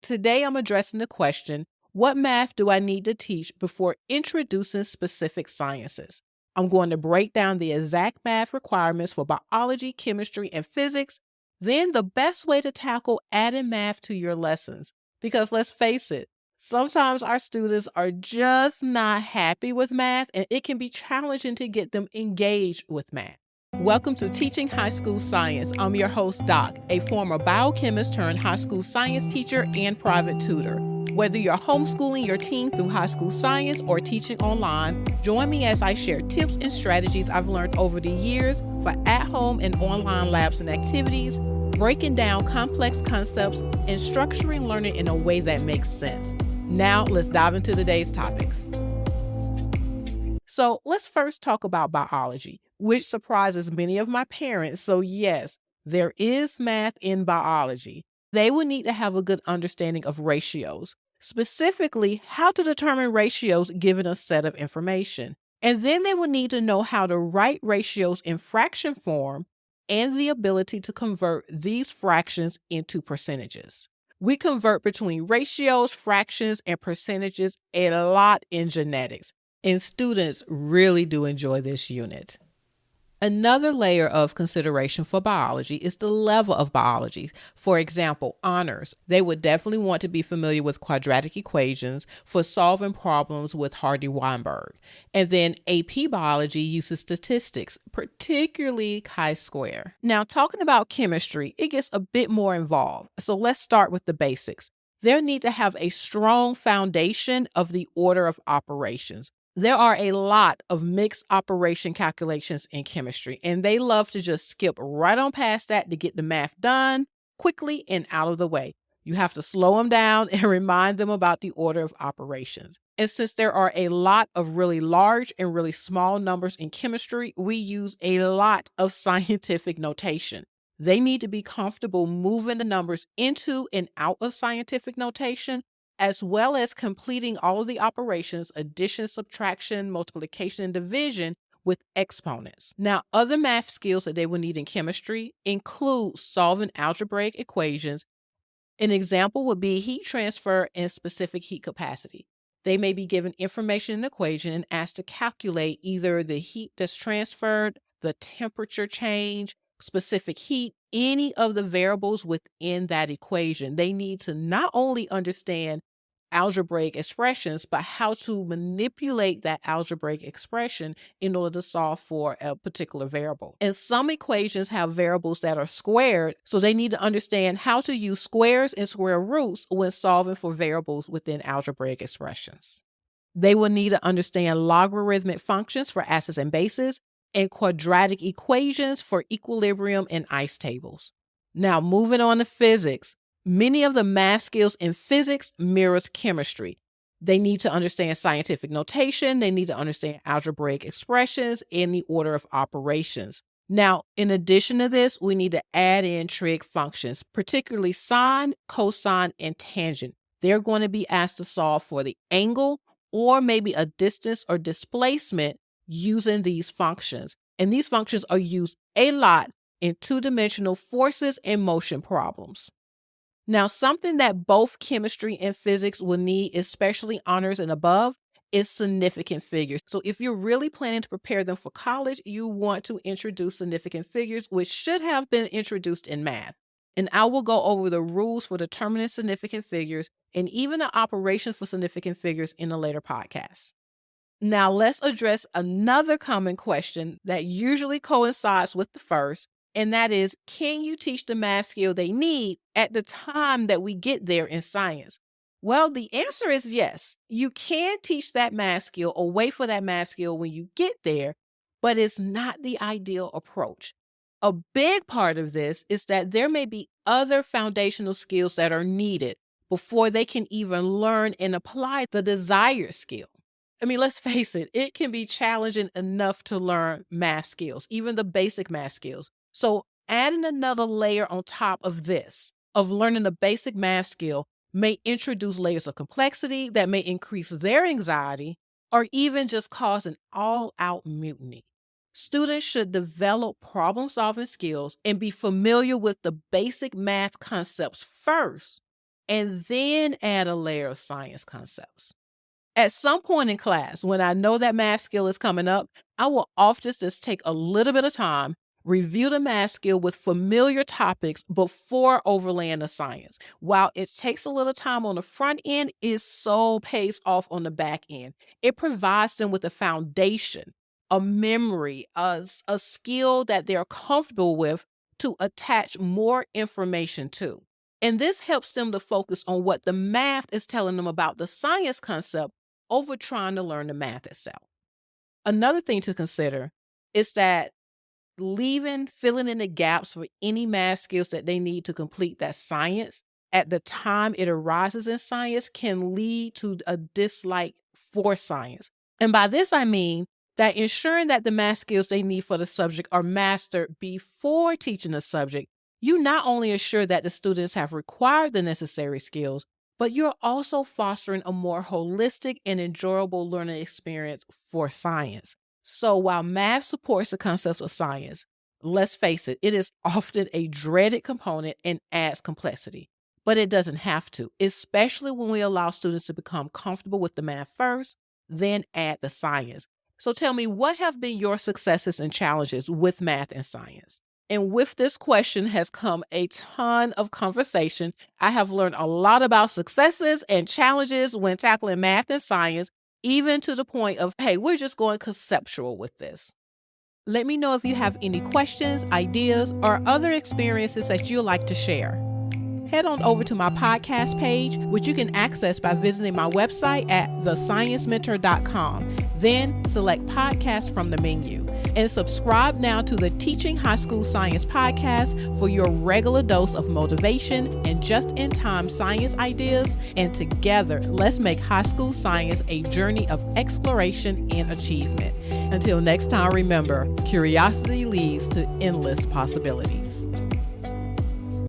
Today I'm addressing the question, what math do I need to teach before introducing specific sciences? I'm going to break down the exact math requirements for biology, chemistry, and physics, then the best way to tackle adding math to your lessons. Because let's face it, sometimes our students are just not happy with math, and it can be challenging to get them engaged with math. Welcome to Teaching High School Science. I'm your host, Doc, a former biochemist turned high school science teacher and private tutor. Whether you're homeschooling your teen through high school science or teaching online, join me as I share tips and strategies I've learned over the years for at-home and online labs and activities, breaking down complex concepts and structuring learning in a way that makes sense. Now, let's dive into today's topics. So let's first talk about biology, which surprises many of my parents. So yes, there is math in biology. They will need to have a good understanding of ratios, specifically how to determine ratios given a set of information. And then they will need to know how to write ratios in fraction form and the ability to convert these fractions into percentages. We convert between ratios, fractions, and percentages a lot in genetics. And students really do enjoy this unit. Another layer of consideration for biology is the level of biology. For example, honors. They would definitely want to be familiar with quadratic equations for solving problems with Hardy-Weinberg. And then AP biology uses statistics, particularly chi-square. Now, talking about chemistry, it gets a bit more involved. So let's start with the basics. They'll need to have a strong foundation of the order of operations. There are a lot of mixed operation calculations in chemistry, and they love to just skip right on past that to get the math done quickly and out of the way. You have to slow them down and remind them about the order of operations. And since there are a lot of really large and really small numbers in chemistry, we use a lot of scientific notation. They need to be comfortable moving the numbers into and out of scientific notation, as well as completing all of the operations, addition, subtraction, multiplication, and division with exponents. Now, other math skills that they will need in chemistry include solving algebraic equations. An example would be heat transfer and specific heat capacity. They may be given information in an equation and asked to calculate either the heat that's transferred, the temperature change, specific heat, any of the variables within that equation. They need to not only understand algebraic expressions, but how to manipulate that algebraic expression in order to solve for a particular variable. And some equations have variables that are squared, so they need to understand how to use squares and square roots when solving for variables within algebraic expressions. They will need to understand logarithmic functions for acids and bases and quadratic equations for equilibrium and ice tables. Now, moving on to physics. Many of the math skills in physics mirrors chemistry. They need to understand scientific notation. They need to understand algebraic expressions and the order of operations. Now, in addition to this, we need to add in trig functions, particularly sine, cosine, and tangent. They're going to be asked to solve for the angle or maybe a distance or displacement using these functions. And these functions are used a lot in two-dimensional forces and motion problems. Now, something that both chemistry and physics will need, especially honors and above, is significant figures. So if you're really planning to prepare them for college, you want to introduce significant figures, which should have been introduced in math. And I will go over the rules for determining significant figures and even the operations for significant figures in a later podcast. Now, let's address another common question that usually coincides with the first, and that is, can you teach the math skill they need at the time that we get there in science? Well, the answer is yes. You can teach that math skill or wait for that math skill when you get there, but it's not the ideal approach. A big part of this is that there may be other foundational skills that are needed before they can even learn and apply the desired skill. I mean, let's face it, it can be challenging enough to learn math skills, even the basic math skills. So adding another layer on top of this, of learning the basic math skill, may introduce layers of complexity that may increase their anxiety or even just cause an all-out mutiny. Students should develop problem-solving skills and be familiar with the basic math concepts first, and then add a layer of science concepts. At some point in class, when I know that math skill is coming up, I will often just take a little bit of time, review the math skill with familiar topics before overlaying the science. While it takes a little time on the front end, it so pays off on the back end. It provides them with a foundation, a memory, a skill that they're comfortable with to attach more information to. And this helps them to focus on what the math is telling them about the science concept over trying to learn the math itself. Another thing to consider is that filling in the gaps for any math skills that they need to complete that science at the time it arises in science can lead to a dislike for science. And by this, I mean that ensuring that the math skills they need for the subject are mastered before teaching the subject, you not only assure that the students have acquired the necessary skills, but you're also fostering a more holistic and enjoyable learning experience for science. So while math supports the concepts of science, let's face it, it is often a dreaded component and adds complexity. But it doesn't have to, especially when we allow students to become comfortable with the math first, then add the science. So tell me, what have been your successes and challenges with math and science? And with this question has come a ton of conversation. I have learned a lot about successes and challenges when tackling math and science, even to the point of, hey, we're just going conceptual with this. Let me know if you have any questions, ideas, or other experiences that you'd like to share. Head on over to my podcast page, which you can access by visiting my website at thesciencementor.com. Then select podcast from the menu and subscribe now to the Teaching High School Science podcast for your regular dose of motivation and just-in-time science ideas. And together, let's make high school science a journey of exploration and achievement. Until next time, remember, curiosity leads to endless possibilities.